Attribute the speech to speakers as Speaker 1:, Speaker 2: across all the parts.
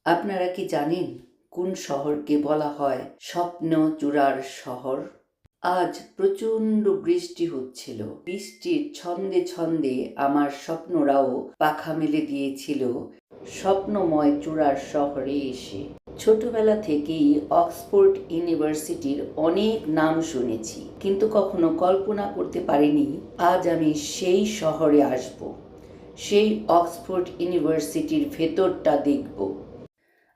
Speaker 1: আপনারা কি জানেন কোন শহরকে বলা হয় স্বপ্ন চূড়ার শহর? আজ প্রচণ্ড বৃষ্টি হচ্ছিল। বৃষ্টির ছন্দে ছন্দে আমার স্বপ্নরাও পাখা মেলে দিয়েছিল স্বপ্নময় চূড়ার শহরে এসে। ছোটবেলা থেকেই অক্সফোর্ড ইউনিভার্সিটির অনেক নাম শুনেছি, কিন্তু কখনো কল্পনা করতে পারিনি আজ আমি সেই শহরে আসব, সেই অক্সফোর্ড ইউনিভার্সিটির ভেতরটা দেখব।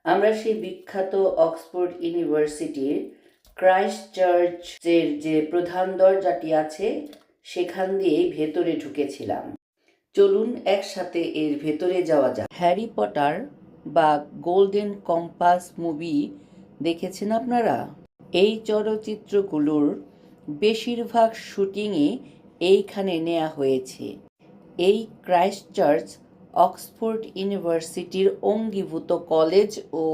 Speaker 1: আমরা সেই বিখ্যাত অক্সফোর্ড ইউনিভার্সিটির ক্রাইস্ট চার্চের যে প্রধান দরজাটি আছে সেখান দিয়ে ভেতরে ঢুকেছিলাম। চলুন একসাথে এর ভেতরে যাওয়া যাক। হ্যারি পটার বা গোল্ডেন কম্পাস মুভি দেখেছেন আপনারা? এই চলচ্চিত্রগুলোর বেশিরভাগ শুটিংই এইখানে নেওয়া হয়েছে। এই ক্রাইস্ট চার্চ অক্সফোর্ড ইউনিভার্সিটির অঙ্গীভূত কলেজ ও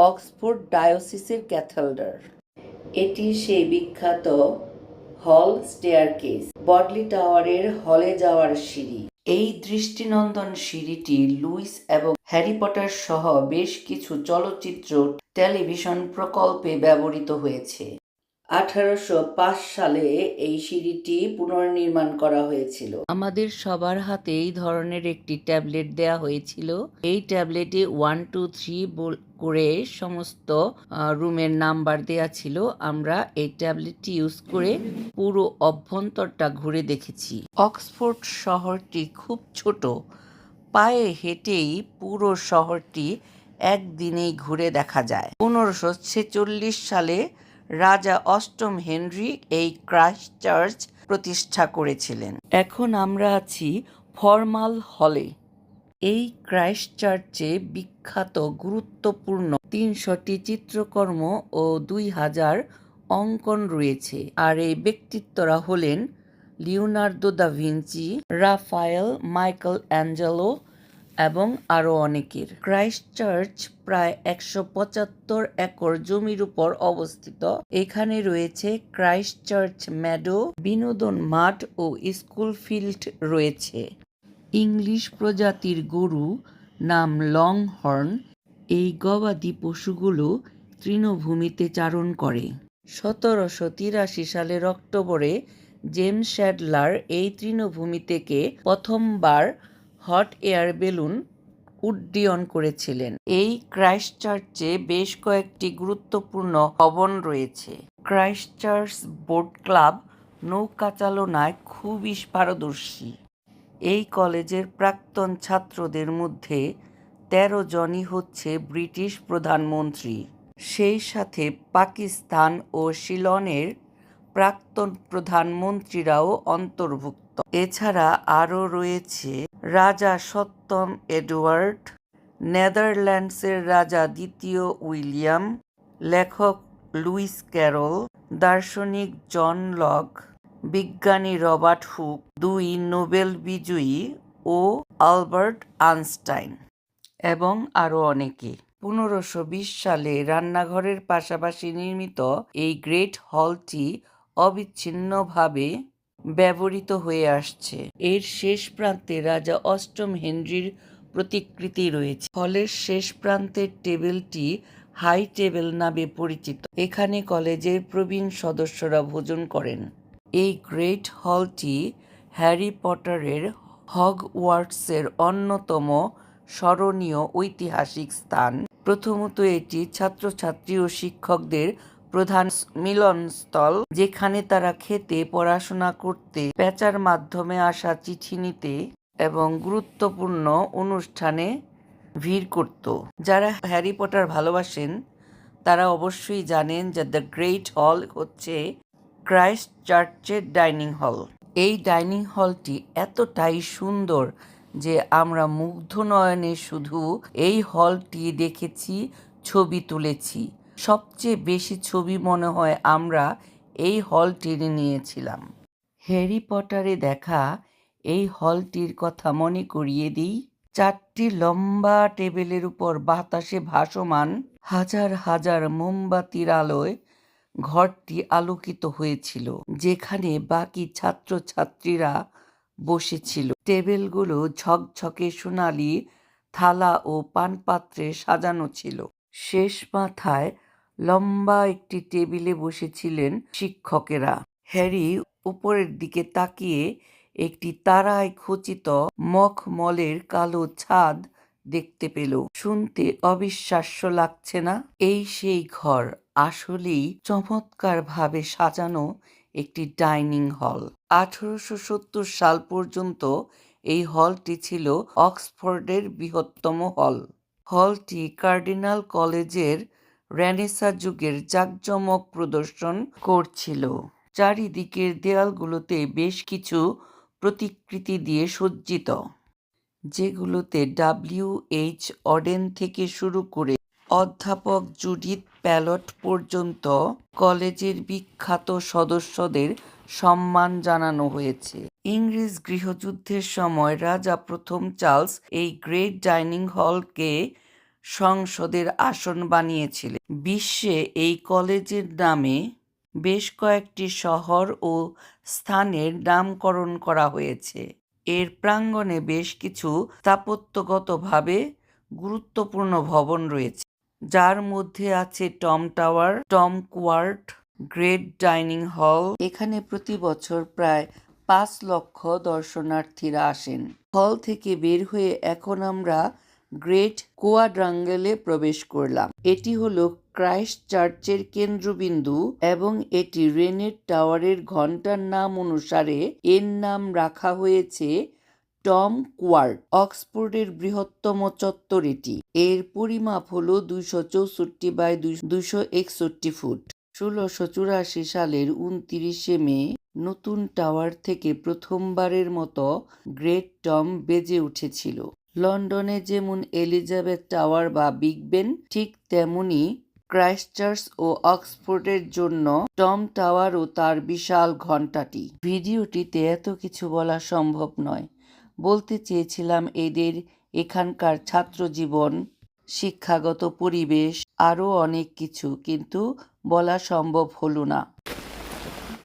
Speaker 1: অক্সফোর্ড ডায়োসিসের ক্যাথেড্রাল। এটি সেই বিখ্যাত হল স্টেয়ারকেস, বডলি টাওয়ারের হলে যাওয়ার সিঁড়ি। এই দৃষ্টিনন্দন সিঁড়িটি লুইস এবং হ্যারি পটার সহ বেশ কিছু চলচ্চিত্র টেলিভিশন প্রকল্পে ব্যবহৃত হয়েছে। 1805 সালে এই সিঁড়িটি পুনর্নির্মাণ করা হয়েছিল। আমাদের সবার হাতে এই ধরনের একটি ট্যাবলেট দেয়া হয়েছিল। এই ট্যাবলেটে 1 2 3 করে সমস্ত রুমের নাম্বার দেয়া ছিল। আমরা এই ট্যাবলেটটি ইউজ করে পুরো অভ্যন্তরটা ঘুরে দেখেছি। অক্সফোর্ড শহরটি খুব ছোট, পায়ে হেঁটেই পুরো শহরটি একদিনেই ঘুরে দেখা যায়। 1546 সালে রাজা অষ্টম হেনরি এই ক্রাইস্ট চার্চ প্রতিষ্ঠা করেছিলেন। এখন আমরা আছি ফরমাল হলে। এই ক্রাইস্ট চার্চে বিখ্যাত গুরুত্বপূর্ণ 300টি চিত্রকর্ম ও 2000 অঙ্কন রয়েছে। আর এই ব্যক্তিত্বরা হলেন Leonardo da Vinci, Raphael, Michelangelo এবং আরও অনেকের। ক্রাইস্ট চার্চ প্রায় 175 একর জমির উপর অবস্থিত। এখানে রয়েছে ক্রাইস্ট চার্চ মেডো, বিনোদন মাঠ ও স্কুল ফিল্ড রয়েছে। ইংলিশ প্রজাতির গরু নাম লং হর্ন। এই গবাদি পশুগুলো তৃণভূমিতে চারণ করে। 1783 সালের অক্টোবরে জেমস শ্যাডলার এই তৃণভূমি থেকে প্রথমবার হট এয়ার বেলুন উড্ডয়ন করেছিলেন। এই ক্রাইস্ট চার্চে বেশ কয়েকটি গুরুত্বপূর্ণ ভবন রয়েছে। ক্রাইস্ট চার্চ বোট ক্লাব নৌকা চালনায় খুবই পারদর্শী। এই কলেজের প্রাক্তন ছাত্রদের মধ্যে 13 জনই হচ্ছে ব্রিটিশ প্রধানমন্ত্রী। সেই সাথে পাকিস্তান ও সিলনের প্রাক্তন প্রধানমন্ত্রীরাও অন্তর্ভুক্ত। এছাড়া আরও রয়েছে রাজা সপ্তম এডওয়ার্ড, নেদারল্যান্ডসের রাজা দ্বিতীয় উইলিয়াম, লেখক লুইস ক্যারল, দার্শনিক জন লক, বিজ্ঞানী রবার্ট হুক, 2 নোবেল বিজয়ী ও আলবার্ট আইনস্টাইন এবং আরও অনেকে। 1520 সালে রান্নাঘরের পাশাপাশি নির্মিত এই গ্রেট হলটি অবিচ্ছিন্নভাবে ব্যবহৃত হয়ে আসছে। এর শেষ প্রান্তে রাজা অষ্টম হেনরির প্রতিকৃতি রয়েছে। হলের শেষ প্রান্তের টেবিলটি হাই টেবিল নামে পরিচিত। এখানে কলেজের প্রবীণ সদস্যরা ভোজন করেন। এই গ্রেট হলটি হ্যারি পটারের হগওয়ার্টসের অন্যতম স্মরণীয় ঐতিহাসিক স্থান। প্রথমত এটি ছাত্রছাত্রী ও শিক্ষকদের প্রধান মিলনস্থল, যেখানে তারা খেতে, পড়াশোনা করতে, প্যাঁচার মাধ্যমে আসা চিঠি নিতে এবং গুরুত্বপূর্ণ অনুষ্ঠানে ভিড় করত। যারা হ্যারি পটার ভালোবাসেন তারা অবশ্যই জানেন যে দ্য গ্রেট হল হচ্ছে ক্রাইস্ট চার্চের ডাইনিং হল। এই ডাইনিং হলটি এতটাই সুন্দর যে আমরা মুগ্ধ নয়নে শুধু এই হলটি দেখেছি, ছবি তুলেছি। সবচেয়ে বেশি ছবি মনে হয় আমরা এই হলটির নিয়েছিলাম। হ্যারি পটারে দেখা এই হলটির কথা মনে করিয়ে দিই। 4টি লম্বা টেবিলের উপর বাতাসে ভাসমান হাজার হাজার মোমবাতির আলোয় ঘরটি আলোকিত হয়েছিল, যেখানে বাকি ছাত্রছাত্রীরা বসেছিল। টেবিলগুলো ঝকঝকে সোনালি থালা ও পানপাত্রে সাজানো ছিল। শেষ মাথায় লম্বা একটি টেবিলে বসেছিলেন শিক্ষকেরা। হ্যারি উপরের দিকে তাকিয়ে একটি তারায় খচিত মখমলের কালো ছাদ দেখতে পেল। শুনতে অবিশ্বাস্য লাগছে না? এই সেই ঘর, আসলেই চমৎকারভাবে সাজানো একটি ডাইনিং হল। 1870 সাল পর্যন্ত এই হলটি ছিল অক্সফোর্ডের বৃহত্তম হল। হলটি কার্ডিনাল কলেজের রেনেসাঁ যুগের জাঁকজমক প্রদর্শন করছিল। চারিদিকের দেয়ালগুলোতে বেশ কিছু প্রতিকৃতি দিয়ে সজ্জিত, যেগুলোতে W.H. অডেন থেকে শুরু করে অধ্যাপক জুডিথ প্যালট পর্যন্ত কলেজের বিখ্যাত সদস্যদের সম্মান জানানো হয়েছে। ইংরেজ গৃহযুদ্ধের সময় রাজা প্রথম চার্লস এই গ্রেট ডাইনিং হলকে সংসদের আসন বানিয়েছিলেন। বিশ্বে এই কলেজের নামে বেশ কয়েকটি শহর ও স্থানের নামকরণ করা হয়েছে। এর প্রাঙ্গণে বেশ কিছু স্থাপত্যগতভাবে গুরুত্বপূর্ণ ভবন রয়েছে, যার মধ্যে আছে Tom tower, Tom quart, great dining hall. এখানে প্রতি বছর প্রায় 5 লক্ষ দর্শনার্থীরা আসেন। হল থেকে বের হয়ে এখন আমরা গ্রেট কোয়াড্রাঙ্গেলে প্রবেশ করলাম। এটি হলো ক্রাইস্ট চার্চের কেন্দ্রবিন্দু এবং এটি রেনেট টাওয়ারের ঘণ্টার নাম অনুসারে এর নাম রাখা হয়েছে টম কোয়ার্ট। অক্সফোর্ডের বৃহত্তম চত্বর এটি। এর পরিমাপ হলো 264 বাই 261 ফুট। 1684 সালের 29 মে নতুন টাওয়ার থেকে প্রথমবারের মতো গ্রেট টম বেজে উঠেছিল। লন্ডনে যেমন এলিজাবেথ টাওয়ার বা বিগ বেন, ঠিক তেমনি ক্রাইস্টচার্চ ও অক্সফোর্ডের জন্য টম টাওয়ার ও তার বিশাল ঘণ্টাটি। ভিডিওটিতে এত কিছু বলা সম্ভব নয়। বলতে চেয়েছিলাম এদের এখানকার ছাত্রজীবন, শিক্ষাগত পরিবেশ, আরও অনেক কিছু, কিন্তু বলা সম্ভব হলো না।